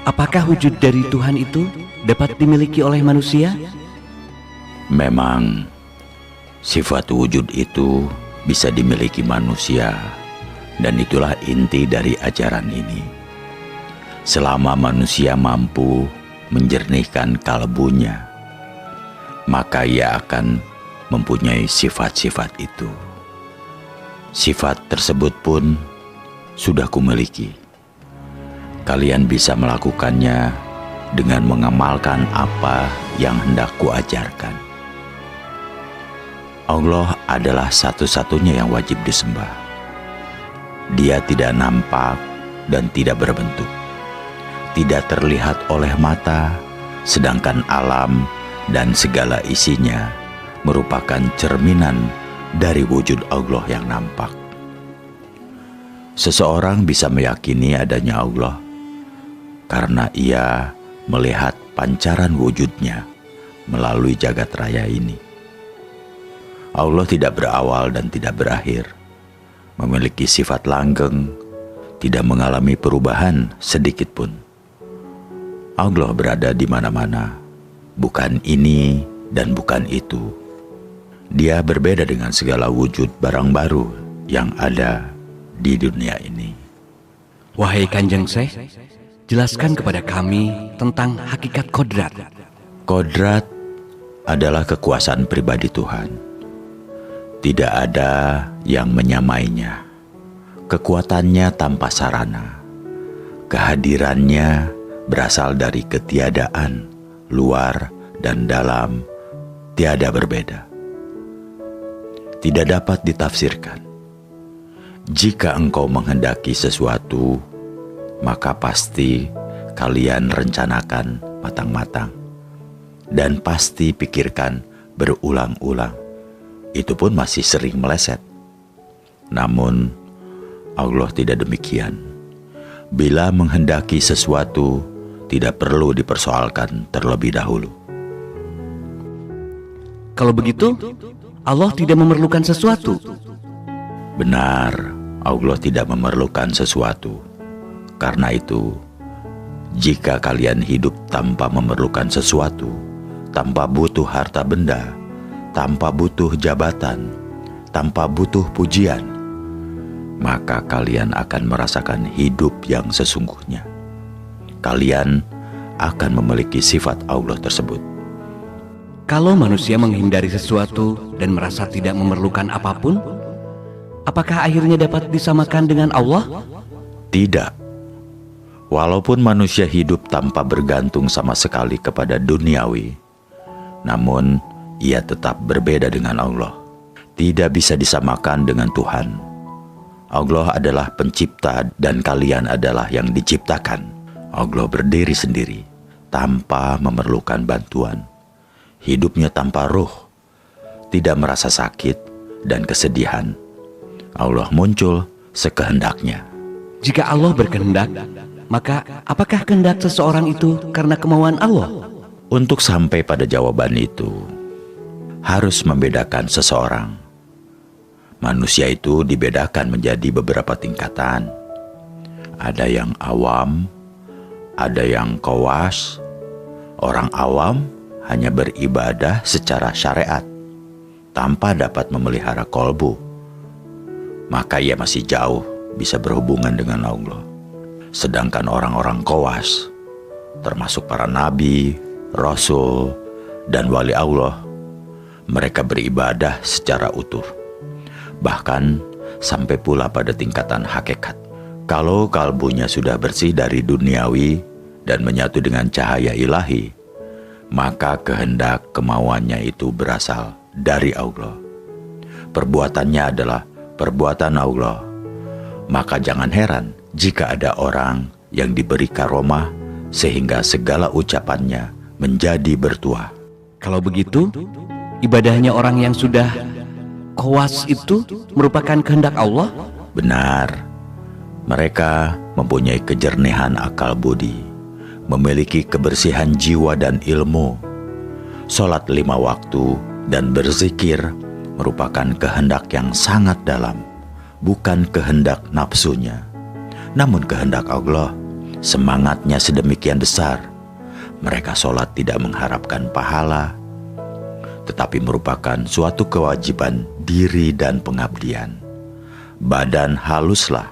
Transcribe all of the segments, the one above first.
Apakah wujud dari Tuhan itu dapat dimiliki oleh manusia? Memang sifat wujud itu bisa dimiliki manusia, dan itulah inti dari ajaran ini. Selama manusia mampu menjernihkan kalbunya, maka ia akan mempunyai sifat-sifat itu. Sifat tersebut pun sudah kumiliki. Kalian bisa melakukannya dengan mengamalkan apa yang hendak kuajarkan. Allah adalah satu-satunya yang wajib disembah. Dia tidak nampak dan tidak berbentuk, tidak terlihat oleh mata, sedangkan alam dan segala isinya merupakan cerminan dari wujud Allah yang nampak. Seseorang bisa meyakini adanya Allah karena ia melihat pancaran wujudnya melalui jagat raya ini. Allah tidak berawal dan tidak berakhir, memiliki sifat langgeng, tidak mengalami perubahan sedikit pun. Allah berada di mana-mana, bukan ini dan bukan itu. Dia berbeda dengan segala wujud barang baru yang ada di dunia ini. Wahai Kanjeng Syekh, jelaskan kepada kami tentang hakikat kodrat. Kodrat adalah kekuasaan pribadi Tuhan. Tidak ada yang menyamainya. Kekuatannya tanpa sarana. Kehadirannya berasal dari ketiadaan, luar dan dalam, tiada berbeda. Tidak dapat ditafsirkan. Jika engkau menghendaki sesuatu, maka pasti kalian rencanakan matang-matang dan pasti pikirkan berulang-ulang. Itu pun masih sering meleset. Namun Allah tidak demikian. Bila menghendaki sesuatu, tidak perlu dipersoalkan terlebih dahulu. Kalau begitu, Allah tidak memerlukan sesuatu. Benar, Allah tidak memerlukan sesuatu. Karena itu, jika kalian hidup tanpa memerlukan sesuatu, tanpa butuh harta benda, tanpa butuh jabatan, tanpa butuh pujian, maka kalian akan merasakan hidup yang sesungguhnya. Kalian akan memiliki sifat Allah tersebut. Kalau manusia menghindari sesuatu dan merasa tidak memerlukan apapun, apakah akhirnya dapat disamakan dengan Allah? Tidak. Walaupun manusia hidup tanpa bergantung sama sekali kepada duniawi, namun ia tetap berbeda dengan Allah. Tidak bisa disamakan dengan Tuhan. Allah adalah pencipta dan kalian adalah yang diciptakan. Allah berdiri sendiri, tanpa memerlukan bantuan. Hidupnya tanpa ruh, tidak merasa sakit dan kesedihan. Allah muncul sekehendaknya. Jika Allah berkehendak, maka apakah kehendak seseorang itu karena kemauan Allah? Untuk sampai pada jawaban itu, harus membedakan seseorang. Manusia itu dibedakan menjadi beberapa tingkatan. Ada yang awam, ada yang khawas. Orang awam hanya beribadah secara syariat, tanpa dapat memelihara kolbu. Maka ia masih jauh bisa berhubungan dengan Allah. Sedangkan orang-orang khawas, termasuk para nabi, rasul, dan wali Allah, mereka beribadah secara utuh. Bahkan sampai pula pada tingkatan hakikat. Kalau kalbunya sudah bersih dari duniawi dan menyatu dengan cahaya ilahi, maka kehendak kemauannya itu berasal dari Allah. Perbuatannya adalah perbuatan Allah. Maka jangan heran jika ada orang yang diberi karomah sehingga segala ucapannya menjadi bertuah. Kalau begitu, ibadahnya orang yang sudah khawas itu merupakan kehendak Allah? Benar, mereka mempunyai kejernihan akal budi, memiliki kebersihan jiwa dan ilmu. Sholat 5 waktu dan berzikir merupakan kehendak yang sangat dalam, bukan kehendak nafsunya, namun kehendak Allah. Semangatnya sedemikian besar. Mereka sholat tidak mengharapkan pahala, tetapi merupakan suatu kewajiban diri dan pengabdian. Badan haluslah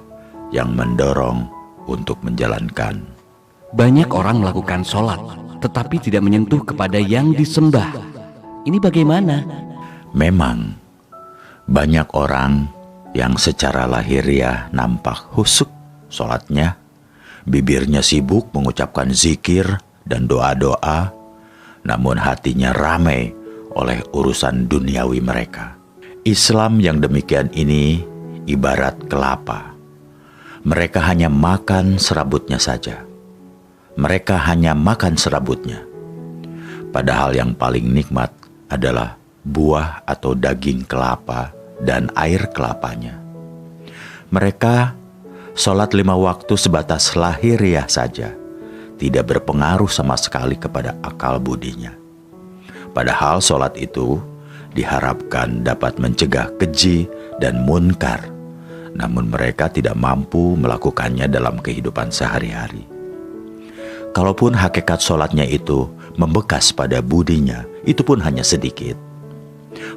yang mendorong untuk menjalankan. Banyak orang melakukan sholat, tetapi tidak menyentuh kepada yang disembah. Ini bagaimana? Memang, banyak orang yang secara lahiriah nampak husuk sholatnya, bibirnya sibuk mengucapkan zikir dan doa-doa, namun hatinya ramai oleh urusan duniawi mereka. Islam yang demikian ini ibarat kelapa. Mereka hanya makan serabutnya saja. Mereka hanya makan serabutnya. Padahal yang paling nikmat adalah buah atau daging kelapa dan air kelapanya. Mereka sholat 5 waktu sebatas lahiriah saja, tidak berpengaruh sama sekali kepada akal budinya. Padahal sholat itu diharapkan dapat mencegah keji dan munkar, namun mereka tidak mampu melakukannya dalam kehidupan sehari-hari. Kalaupun hakikat sholatnya itu membekas pada budinya, itu pun hanya sedikit.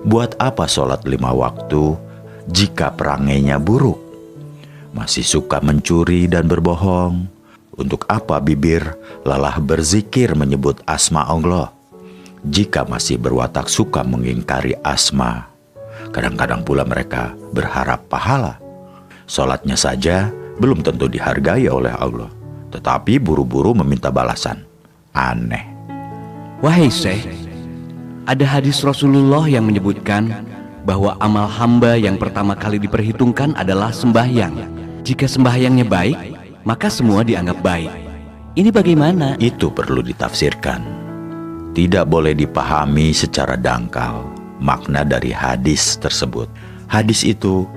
Buat apa sholat 5 waktu jika perangainya buruk? Masih suka mencuri dan berbohong. Untuk apa bibir lelah berzikir menyebut asma Allah jika masih berwatak suka mengingkari asma? Kadang-kadang pula mereka berharap pahala. Sholatnya saja belum tentu dihargai oleh Allah, tetapi buru-buru meminta balasan. Aneh. Wahai Syekh, ada hadis Rasulullah yang menyebutkan bahwa amal hamba yang pertama kali diperhitungkan adalah sembahyang. Jika sembahyangnya baik, maka semua dianggap baik. Ini bagaimana? Itu perlu ditafsirkan. Tidak boleh dipahami secara dangkal makna dari hadis tersebut. Hadis itu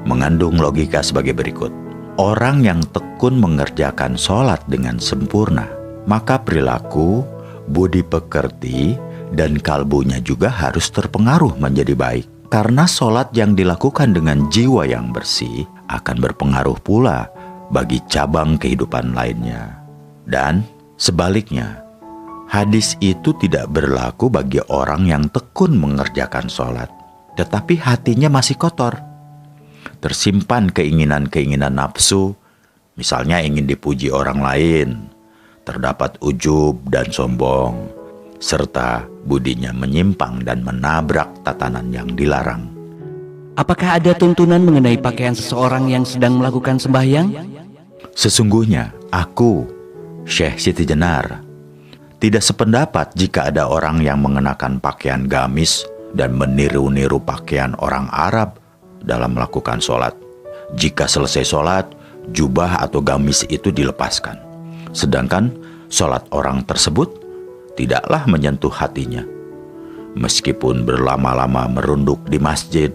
mengandung logika sebagai berikut. Orang yang tekun mengerjakan sholat dengan sempurna, maka perilaku, budi pekerti, dan kalbunya juga harus terpengaruh menjadi baik. Karena sholat yang dilakukan dengan jiwa yang bersih akan berpengaruh pula bagi cabang kehidupan lainnya. Dan sebaliknya, hadis itu tidak berlaku bagi orang yang tekun mengerjakan sholat, tetapi hatinya masih kotor. Tersimpan keinginan-keinginan nafsu, misalnya ingin dipuji orang lain, terdapat ujub dan sombong, serta budinya menyimpang dan menabrak tatanan yang dilarang. Apakah ada tuntunan mengenai pakaian seseorang yang sedang melakukan sembahyang? Sesungguhnya aku, Syekh Siti Jenar, tidak sependapat jika ada orang yang mengenakan pakaian gamis dan meniru-niru pakaian orang Arab dalam melakukan sholat. Jika selesai sholat, jubah atau gamis itu dilepaskan, sedangkan sholat orang tersebut tidaklah menyentuh hatinya. Meskipun berlama-lama merunduk di masjid,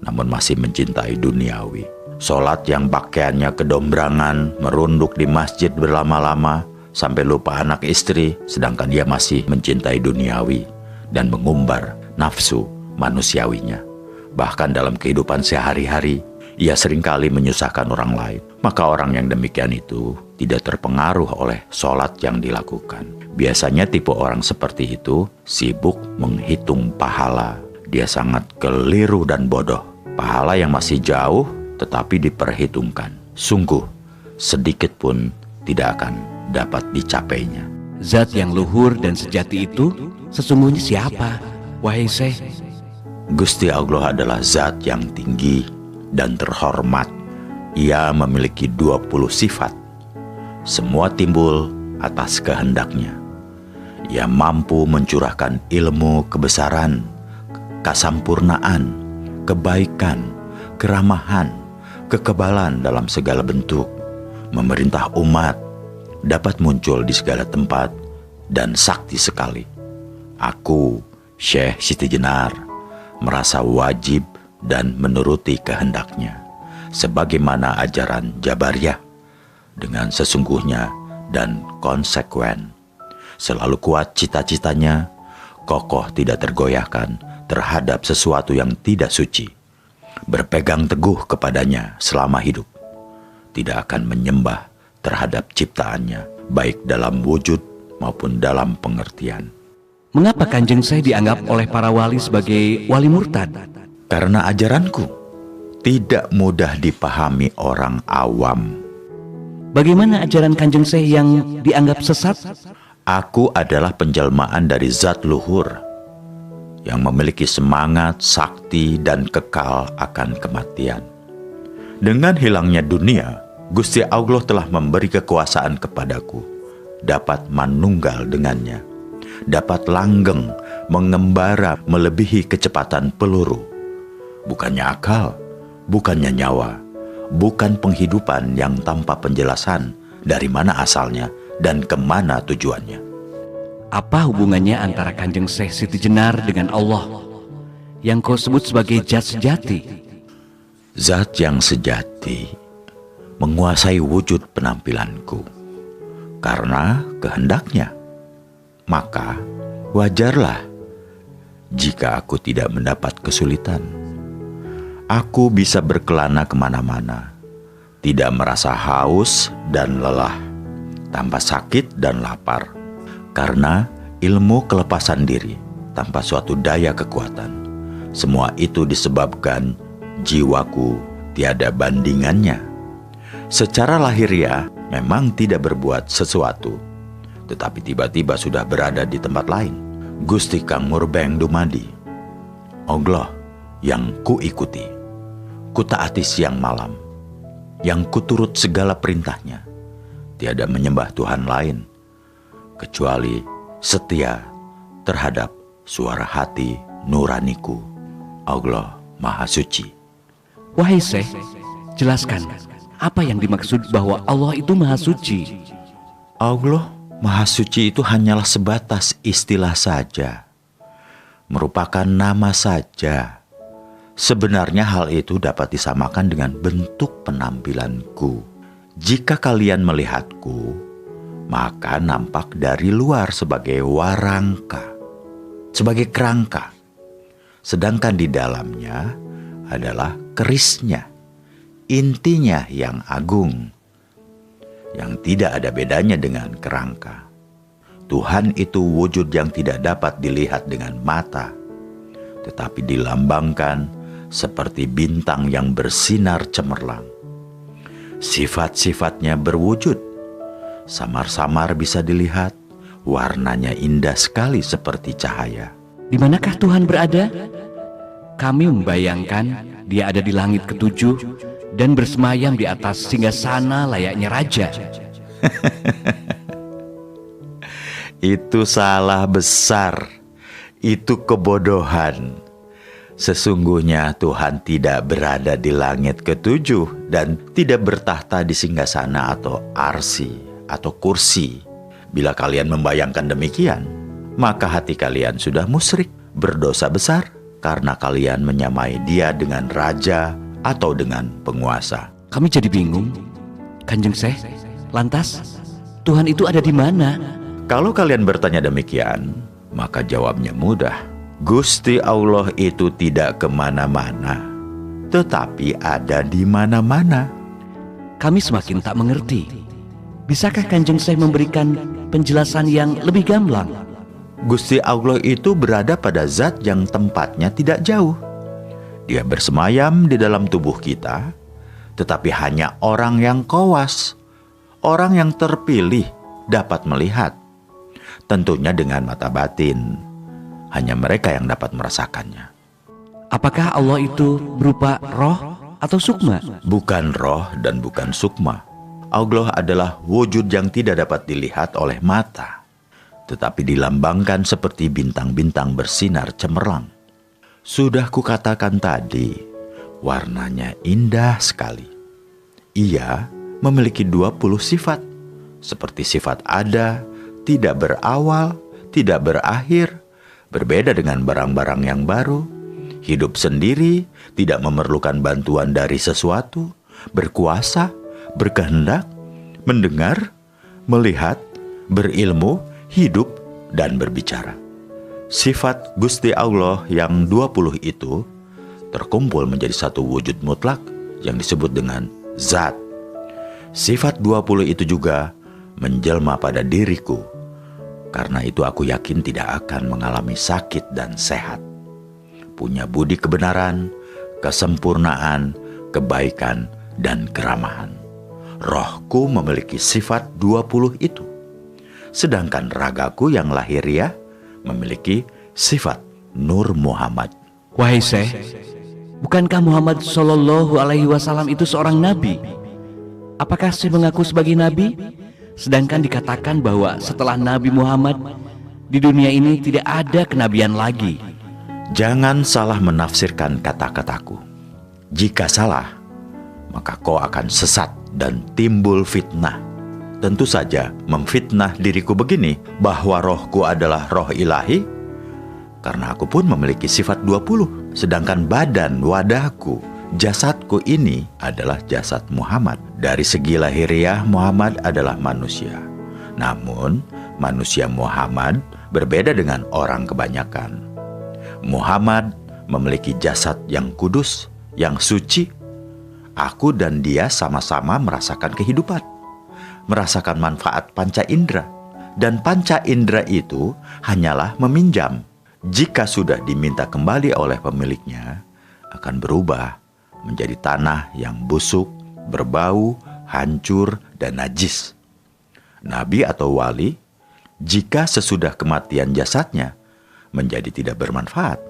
namun masih mencintai duniawi. Sholat yang pakaiannya kedombrangan, merunduk di masjid berlama-lama sampai lupa anak istri, sedangkan dia masih mencintai duniawi dan mengumbar nafsu manusiawinya. Bahkan dalam kehidupan sehari-hari, ia seringkali menyusahkan orang lain. Maka orang yang demikian itu tidak terpengaruh oleh sholat yang dilakukan. Biasanya tipe orang seperti itu sibuk menghitung pahala. Dia sangat keliru dan bodoh. Pahala yang masih jauh tetapi diperhitungkan. Sungguh sedikit pun tidak akan dapat dicapainya. Zat yang luhur dan sejati itu sesungguhnya siapa, wahai Syekh? Gusti Allah adalah zat yang tinggi dan terhormat. Ia memiliki 20 sifat. Semua timbul atas kehendaknya. Ia mampu mencurahkan ilmu kebesaran, kesampurnaan, kebaikan, keramahan, kekebalan dalam segala bentuk. Memerintah umat dapat muncul di segala tempat dan sakti sekali. Aku, Syekh Siti Jenar, merasa wajib dan menuruti kehendaknya, sebagaimana ajaran Jabariyah, dengan sesungguhnya dan konsekuen. Selalu kuat cita-citanya, kokoh tidak tergoyahkan terhadap sesuatu yang tidak suci, berpegang teguh kepadanya selama hidup, tidak akan menyembah terhadap ciptaannya, baik dalam wujud maupun dalam pengertian. Mengapa Kanjeng Syekh dianggap oleh para wali sebagai wali murtad? Karena ajaranku tidak mudah dipahami orang awam. Bagaimana ajaran Kanjeng Syekh yang dianggap sesat? Aku adalah penjelmaan dari zat luhur yang memiliki semangat, sakti, dan kekal akan kematian. Dengan hilangnya dunia, Gusti Allah telah memberi kekuasaan kepadaku, dapat manunggal dengannya, dapat langgeng, mengembara melebihi kecepatan peluru. Bukannya akal, bukannya nyawa, bukan penghidupan yang tanpa penjelasan dari mana asalnya dan kemana tujuannya. Apa hubungannya antara Kanjeng Syekh Siti Jenar dengan Allah yang kau sebut sebagai zat sejati? Zat yang sejati menguasai wujud penampilanku karena kehendaknya. Maka wajarlah jika aku tidak mendapat kesulitan. Aku bisa berkelana kemana-mana, tidak merasa haus dan lelah, tanpa sakit dan lapar, karena ilmu kelepasan diri tanpa suatu daya kekuatan. Semua itu disebabkan jiwaku tiada bandingannya. Secara lahiriah memang tidak berbuat sesuatu, tetapi tiba-tiba sudah berada di tempat lain. Gusti Kang Murbeng dumadi, Allah yang kuikuti, kutaati siang malam, yang kuturut segala perintahnya. Tiada menyembah Tuhan lain kecuali setia terhadap suara hati nuraniku. Allah Maha Suci. Wahai Syekh, jelaskan apa yang dimaksud bahwa Allah itu Maha Suci? Allah Maha Suci itu hanyalah sebatas istilah saja, merupakan nama saja. Sebenarnya hal itu dapat disamakan dengan bentuk penampilanku. Jika kalian melihatku, maka nampak dari luar sebagai warangka, sebagai kerangka. Sedangkan di dalamnya adalah kerisnya, intinya yang agung, yang tidak ada bedanya dengan kerangka. Tuhan itu wujud yang tidak dapat dilihat dengan mata, tetapi dilambangkan seperti bintang yang bersinar cemerlang. Sifat-sifatnya berwujud, samar-samar bisa dilihat, warnanya indah sekali seperti cahaya. Di manakah Tuhan berada? Kami membayangkan Dia ada di langit ketujuh dan bersemayam di atas singgasana layaknya raja. Itu salah besar, itu kebodohan. Sesungguhnya Tuhan tidak berada di langit ketujuh dan tidak bertahta di singgasana atau arsi atau kursi. Bila kalian membayangkan demikian, maka hati kalian sudah musyrik, berdosa besar, karena kalian menyamai Dia dengan raja atau dengan penguasa. Kami jadi bingung, Kanjeng Syekh. Lantas, Tuhan itu ada di mana? Kalau kalian bertanya demikian, maka jawabnya mudah. Gusti Allah itu tidak kemana-mana, tetapi ada di mana-mana. Kami semakin tak mengerti. Bisakah Kanjeng Syekh memberikan penjelasan yang lebih gamblang? Gusti Allah itu berada pada zat yang tempatnya tidak jauh. Dia bersemayam di dalam tubuh kita, tetapi hanya orang yang kowas, orang yang terpilih dapat melihat. Tentunya dengan mata batin. Hanya mereka yang dapat merasakannya. Apakah Allah itu berupa roh atau sukma? Bukan roh dan bukan sukma. Allah adalah wujud yang tidak dapat dilihat oleh mata, tetapi dilambangkan seperti bintang-bintang bersinar cemerlang. Sudah kukatakan tadi, warnanya indah sekali. Ia memiliki 20 sifat, seperti sifat ada, tidak berawal, tidak berakhir, berbeda dengan barang-barang yang baru, hidup sendiri, tidak memerlukan bantuan dari sesuatu, berkuasa, berkehendak, mendengar, melihat, berilmu, hidup, dan berbicara. Sifat Gusti Allah yang 20 itu terkumpul menjadi satu wujud mutlak yang disebut dengan zat. Sifat 20 itu juga menjelma pada diriku. Karena itu aku yakin tidak akan mengalami sakit dan sehat. Punya budi kebenaran, kesempurnaan, kebaikan, dan keramahan. Rohku memiliki sifat 20 itu. Sedangkan ragaku yang lahiriah memiliki sifat Nur Muhammad. Wahai Syekh, bukankah Muhammad Shallallahu Alaihi Wasallam itu seorang nabi? Apakah Syekh mengaku sebagai nabi? Sedangkan dikatakan bahwa setelah Nabi Muhammad, di dunia ini tidak ada kenabian lagi. Jangan salah menafsirkan kata-kataku. Jika salah, maka kau akan sesat dan timbul fitnah. Tentu saja memfitnah diriku begini, bahwa rohku adalah roh ilahi, karena aku pun memiliki sifat 20. Sedangkan badan, wadahku, jasadku ini adalah jasad Muhammad. Dari segi lahiriah, Muhammad adalah manusia. Namun, manusia Muhammad berbeda dengan orang kebanyakan. Muhammad memiliki jasad yang kudus, yang suci. Aku dan dia sama-sama merasakan kehidupan, merasakan manfaat panca indera. Dan panca indera itu hanyalah meminjam. Jika sudah diminta kembali oleh pemiliknya, akan berubah menjadi tanah yang busuk, berbau, hancur, dan najis. Nabi atau wali, jika sesudah kematian jasadnya menjadi tidak bermanfaat,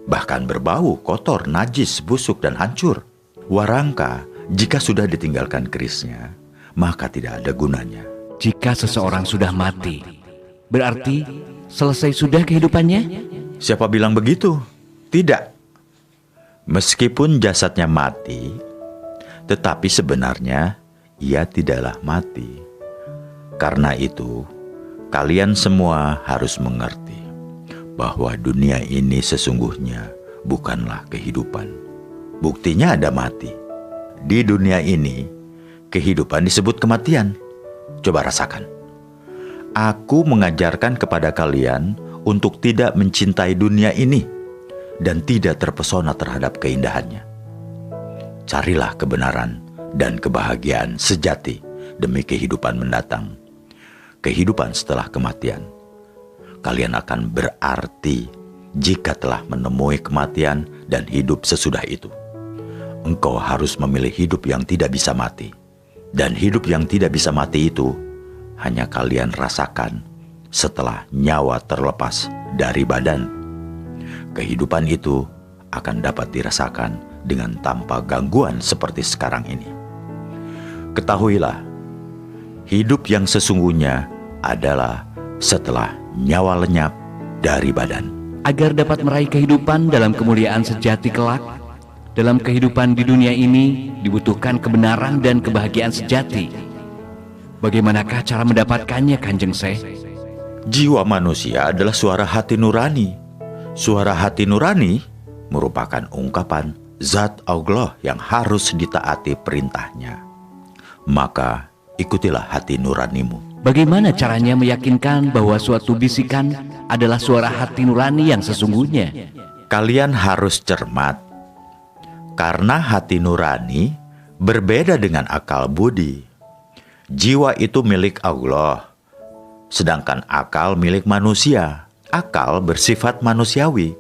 bahkan berbau, kotor, najis, busuk, dan hancur. Warangka, jika sudah ditinggalkan kerisnya, maka tidak ada gunanya. Jika seseorang sudah mati, berarti selesai sudah kehidupannya? Siapa bilang begitu? Tidak. Meskipun jasadnya mati, tetapi sebenarnya ia tidaklah mati. Karena itu, kalian semua harus mengerti bahwa dunia ini sesungguhnya bukanlah kehidupan. Buktinya ada mati. Di dunia ini, kehidupan disebut kematian. Coba rasakan. Aku mengajarkan kepada kalian untuk tidak mencintai dunia ini dan tidak terpesona terhadap keindahannya. Carilah kebenaran dan kebahagiaan sejati demi kehidupan mendatang. Kehidupan setelah kematian. Kalian akan berarti jika telah menemui kematian dan hidup sesudah itu. Engkau harus memilih hidup yang tidak bisa mati. Dan hidup yang tidak bisa mati itu hanya kalian rasakan setelah nyawa terlepas dari badan. Kehidupan itu akan dapat dirasakan dengan tanpa gangguan seperti sekarang ini. Ketahuilah, hidup yang sesungguhnya adalah setelah nyawa lenyap dari badan. Agar dapat meraih kehidupan dalam kemuliaan sejati kelak, dalam kehidupan di dunia ini dibutuhkan kebenaran dan kebahagiaan sejati. Bagaimanakah cara mendapatkannya, Kanjeng Syekh? Jiwa manusia adalah suara hati nurani. Suara hati nurani merupakan ungkapan zat Allah yang harus ditaati perintahnya. Maka ikutilah hati nuranimu. Bagaimana caranya meyakinkan bahwa suatu bisikan adalah suara hati nurani yang sesungguhnya? Kalian harus cermat. Karena hati nurani berbeda dengan akal budi. Jiwa itu milik Allah, sedangkan akal milik manusia. Akal bersifat manusiawi.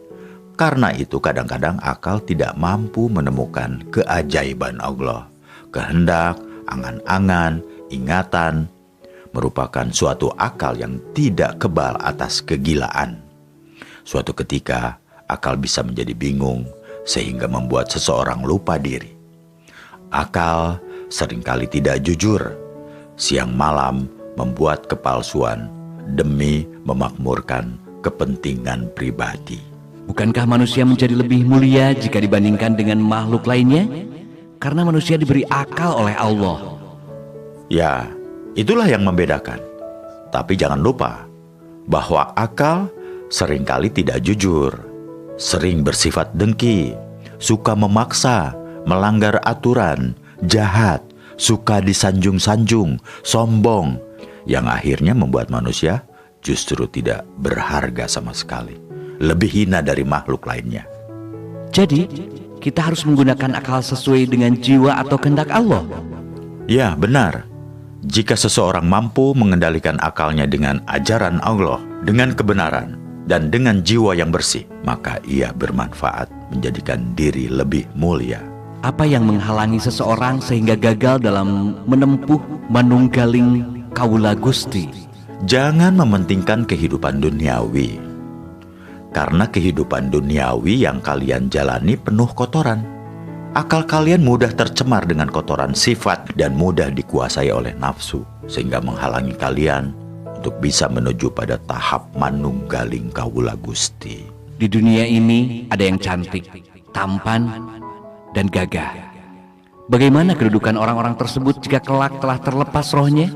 Karena itu kadang-kadang akal tidak mampu menemukan keajaiban Allah. Kehendak, angan-angan, ingatan merupakan suatu akal yang tidak kebal atas kegilaan. Suatu ketika akal bisa menjadi bingung sehingga membuat seseorang lupa diri. Akal seringkali tidak jujur siang malam membuat kepalsuan demi memakmurkan kepentingan pribadi. Bukankah manusia menjadi lebih mulia jika dibandingkan dengan makhluk lainnya? Karena manusia diberi akal oleh Allah. Ya, itulah yang membedakan. Tapi jangan lupa bahwa akal seringkali tidak jujur, sering bersifat dengki, suka memaksa, melanggar aturan, jahat, suka disanjung-sanjung, sombong, yang akhirnya membuat manusia justru tidak berharga sama sekali, lebih hina dari makhluk lainnya. Jadi, kita harus menggunakan akal sesuai dengan jiwa atau kehendak Allah. Ya, benar. Jika seseorang mampu mengendalikan akalnya dengan ajaran Allah, dengan kebenaran, dan dengan jiwa yang bersih, maka ia bermanfaat menjadikan diri lebih mulia. Apa yang menghalangi seseorang sehingga gagal dalam menempuh manunggaling kaula Gusti? Jangan mementingkan kehidupan duniawi, karena kehidupan duniawi yang kalian jalani penuh kotoran. Akal kalian mudah tercemar dengan kotoran sifat dan mudah dikuasai oleh nafsu, sehingga menghalangi kalian untuk bisa menuju pada tahap manunggaling kaula Gusti. Di dunia ini ada yang cantik, tampan, dan gagah. Bagaimana kedudukan orang-orang tersebut jika kelak telah terlepas rohnya?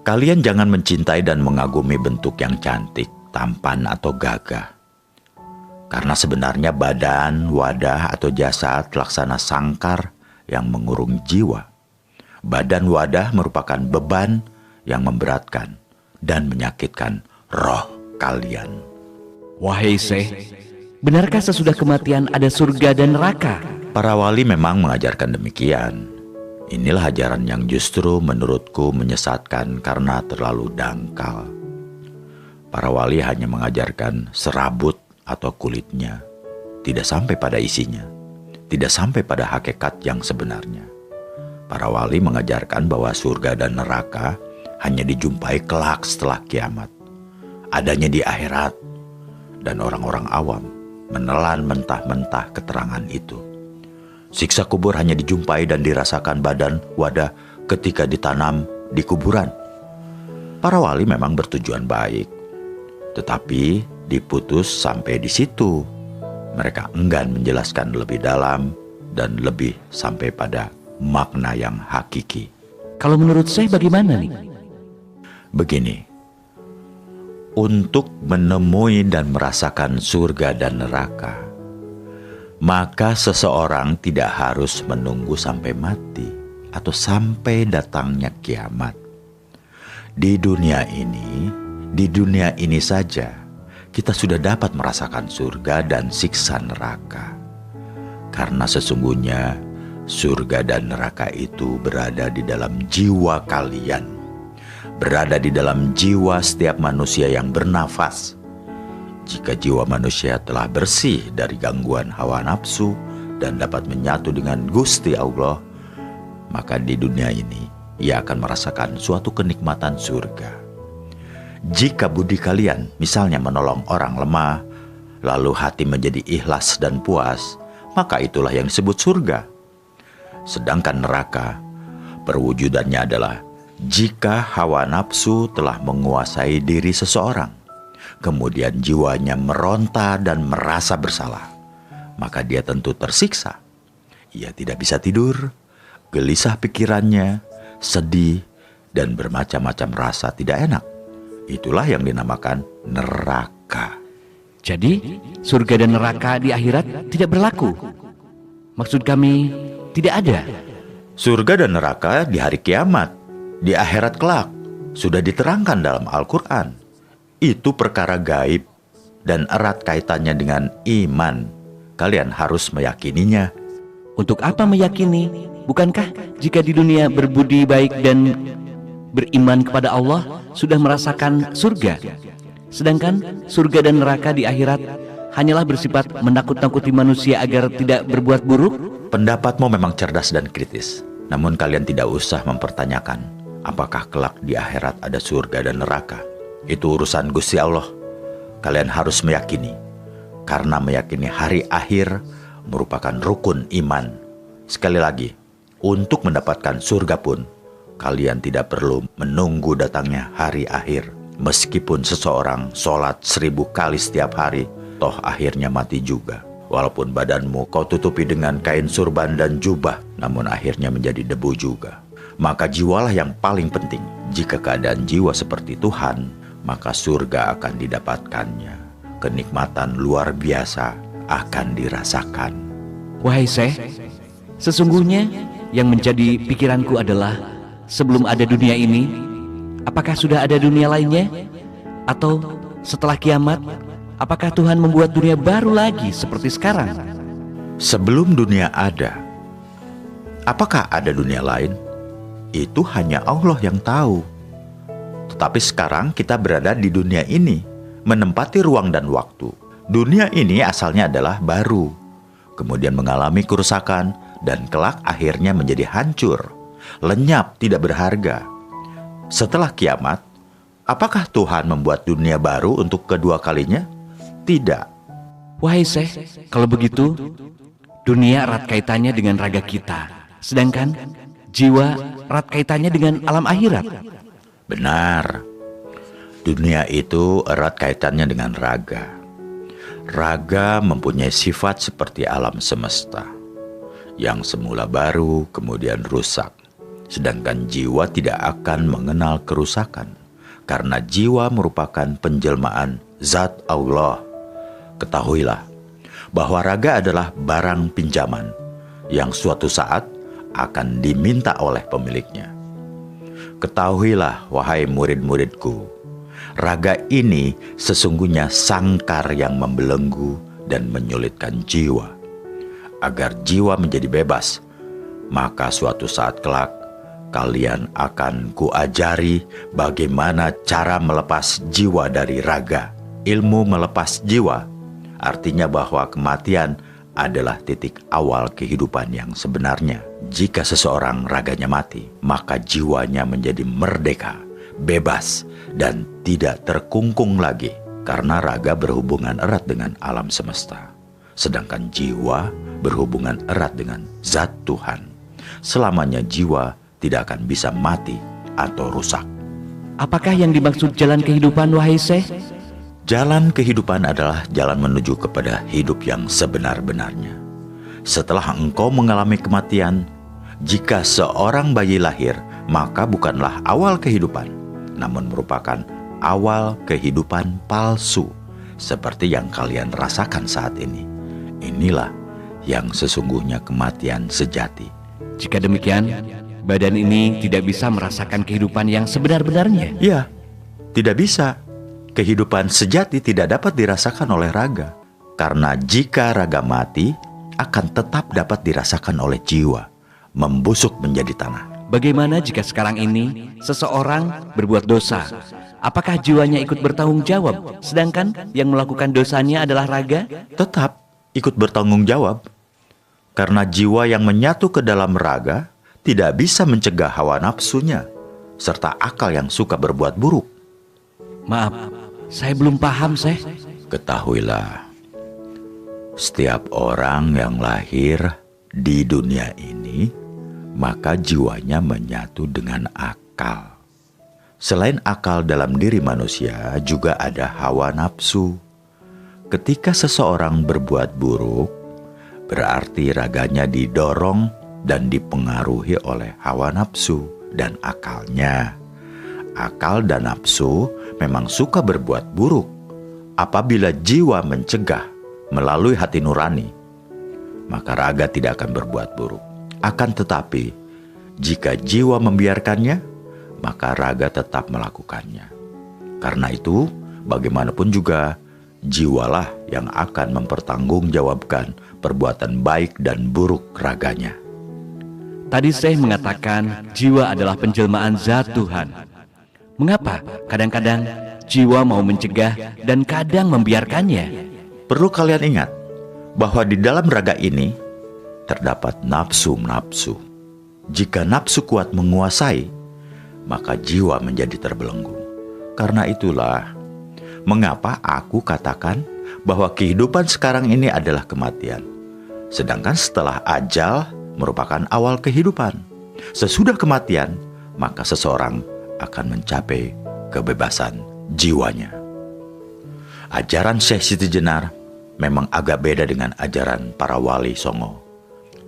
Kalian jangan mencintai dan mengagumi bentuk yang cantik, tampan, atau gagah. Karena sebenarnya badan, wadah, atau jasad laksana sangkar yang mengurung jiwa. Badan wadah merupakan beban yang memberatkan dan menyakitkan roh kalian. Wahai Syekh, benarkah sesudah kematian ada surga dan neraka? Para wali memang mengajarkan demikian. Inilah ajaran yang justru menurutku menyesatkan karena terlalu dangkal. Para wali hanya mengajarkan serabut atau kulitnya, tidak sampai pada isinya, tidak sampai pada hakikat yang sebenarnya. Para wali mengajarkan bahwa surga dan neraka hanya dijumpai kelak setelah kiamat, adanya di akhirat, dan orang-orang awam menelan mentah-mentah keterangan itu. Siksa kubur hanya dijumpai dan dirasakan badan wadah ketika ditanam di kuburan. Para wali memang bertujuan baik, tetapi diputus sampai di situ. Mereka enggan menjelaskan lebih dalam dan lebih sampai pada makna yang hakiki. Kalau menurut saya bagaimana nih? Begini, untuk menemui dan merasakan surga dan neraka, maka seseorang tidak harus menunggu sampai mati atau sampai datangnya kiamat. Di dunia ini saja kita sudah dapat merasakan surga dan siksa neraka. Karena sesungguhnya surga dan neraka itu berada di dalam jiwa kalian, berada di dalam jiwa setiap manusia yang bernafas. Jika jiwa manusia telah bersih dari gangguan hawa nafsu dan dapat menyatu dengan Gusti Allah, maka di dunia ini ia akan merasakan suatu kenikmatan surga. Jika budi kalian misalnya menolong orang lemah, lalu hati menjadi ikhlas dan puas, maka itulah yang disebut surga. Sedangkan neraka, perwujudannya adalah jika hawa nafsu telah menguasai diri seseorang, kemudian jiwanya meronta dan merasa bersalah, maka dia tentu tersiksa. Ia tidak bisa tidur, gelisah pikirannya, sedih, dan bermacam-macam rasa tidak enak. Itulah yang dinamakan neraka. Jadi, surga dan neraka di akhirat tidak berlaku. Maksud kami, tidak ada. Surga dan neraka di hari kiamat, di akhirat kelak, sudah diterangkan dalam Al-Quran. Itu perkara gaib dan erat kaitannya dengan iman. Kalian harus meyakininya. Untuk apa meyakini? Bukankah jika di dunia berbudi baik dan beriman kepada Allah sudah merasakan surga? Sedangkan surga dan neraka di akhirat hanyalah bersifat menakut-nakuti manusia agar tidak berbuat buruk. Pendapatmu memang cerdas dan kritis. Namun kalian tidak usah mempertanyakan apakah kelak di akhirat ada surga dan neraka. Itu urusan Gusti Allah. Kalian harus meyakini, karena meyakini hari akhir merupakan rukun iman. Sekali lagi, untuk mendapatkan surga pun kalian tidak perlu menunggu datangnya hari akhir. Meskipun seseorang sholat 1000 kali setiap hari, toh akhirnya mati juga. Walaupun badanmu kau tutupi dengan kain surban dan jubah, namun akhirnya menjadi debu juga. Maka jiwalah yang paling penting. Jika keadaan jiwa seperti Tuhan, maka surga akan didapatkannya. Kenikmatan luar biasa akan dirasakan. Wahai Syekh, sesungguhnya yang menjadi pikiranku adalah, sebelum ada dunia ini, apakah sudah ada dunia lainnya? Atau setelah kiamat, apakah Tuhan membuat dunia baru lagi seperti sekarang? Sebelum dunia ada, apakah ada dunia lain? Itu hanya Allah yang tahu. Tetapi sekarang kita berada di dunia ini, menempati ruang dan waktu. Dunia ini asalnya adalah baru, kemudian mengalami kerusakan, dan kelak akhirnya menjadi hancur, lenyap, tidak berharga. Setelah kiamat, apakah Tuhan membuat dunia baru untuk kedua kalinya? Tidak. Wahai Syekh, kalau begitu, dunia erat kaitannya dengan raga kita, sedangkan jiwa erat kaitannya dengan alam akhirat. Benar. Dunia itu erat kaitannya dengan raga. Raga mempunyai sifat seperti alam semesta, yang semula baru kemudian rusak. Sedangkan jiwa tidak akan mengenal kerusakan, karena jiwa merupakan penjelmaan zat Allah. Ketahuilah bahwa raga adalah barang pinjaman yang suatu saat akan diminta oleh pemiliknya. Ketahuilah, wahai murid-muridku, raga ini sesungguhnya sangkar yang membelenggu dan menyulitkan jiwa. Agar jiwa menjadi bebas, maka suatu saat kelak kalian akan kuajari bagaimana cara melepas jiwa dari raga. Ilmu melepas jiwa artinya bahwa kematian adalah titik awal kehidupan yang sebenarnya. Jika seseorang raganya mati, maka jiwanya menjadi merdeka, bebas, dan tidak terkungkung lagi. Karena raga berhubungan erat dengan alam semesta, sedangkan jiwa berhubungan erat dengan zat Tuhan. Selamanya jiwa tidak akan bisa mati atau rusak. Apakah yang dimaksud jalan kehidupan, wahai Syekh? Jalan kehidupan adalah jalan menuju kepada hidup yang sebenar-benarnya. Setelah engkau mengalami kematian, jika seorang bayi lahir, maka bukanlah awal kehidupan, namun merupakan awal kehidupan palsu, seperti yang kalian rasakan saat ini. Inilah yang sesungguhnya kematian sejati. Jika demikian, badan ini tidak bisa merasakan kehidupan yang sebenar-benarnya. Ya, tidak bisa. Kehidupan sejati tidak dapat dirasakan oleh raga. Karena jika raga mati, akan tetap dapat dirasakan oleh jiwa, membusuk menjadi tanah. Bagaimana jika sekarang ini seseorang berbuat dosa? Apakah jiwanya ikut bertanggung jawab, sedangkan yang melakukan dosanya adalah raga? Tetap ikut bertanggung jawab. Karena jiwa yang menyatu ke dalam raga tidak bisa mencegah hawa nafsunya, serta akal yang suka berbuat buruk. Maaf, saya belum paham, Syekh. Ketahuilah, setiap orang yang lahir di dunia ini, maka jiwanya menyatu dengan akal. Selain akal dalam diri manusia, juga ada hawa nafsu. Ketika seseorang berbuat buruk, berarti raganya didorong dan dipengaruhi oleh hawa nafsu dan akalnya. Akal dan nafsu memang suka berbuat buruk. Apabila jiwa mencegah melalui hati nurani, maka raga tidak akan berbuat buruk. Akan tetapi, jika jiwa membiarkannya, maka raga tetap melakukannya. Karena itu, bagaimanapun juga, jiwalah yang akan mempertanggungjawabkan perbuatan baik dan buruk raganya. Tadi Syekh mengatakan jiwa adalah penjelmaan zat Tuhan. Mengapa kadang-kadang jiwa mau mencegah dan kadang membiarkannya? Perlu kalian ingat bahwa di dalam raga ini terdapat nafsu-nafsu. Jika nafsu kuat menguasai, maka jiwa menjadi terbelenggu. Karena itulah mengapa aku katakan bahwa kehidupan sekarang ini adalah kematian, sedangkan setelah ajal merupakan awal kehidupan. Sesudah kematian, maka seseorang akan mencapai kebebasan jiwanya. Ajaran Syekh Siti Jenar memang agak beda dengan ajaran para wali songo.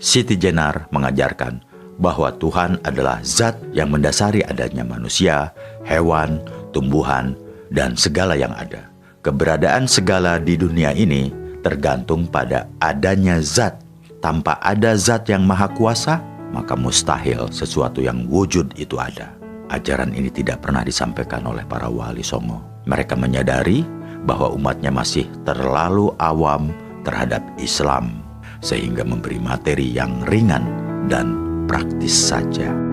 Siti Jenar mengajarkan bahwa Tuhan adalah zat yang mendasari adanya manusia, hewan, tumbuhan, dan segala yang ada. Keberadaan segala di dunia ini tergantung pada adanya zat. Tanpa ada zat yang maha kuasa, maka mustahil sesuatu yang wujud itu ada. Ajaran ini tidak pernah disampaikan oleh para wali songo. Mereka menyadari bahwa umatnya masih terlalu awam terhadap Islam, sehingga memberi materi yang ringan dan praktis saja.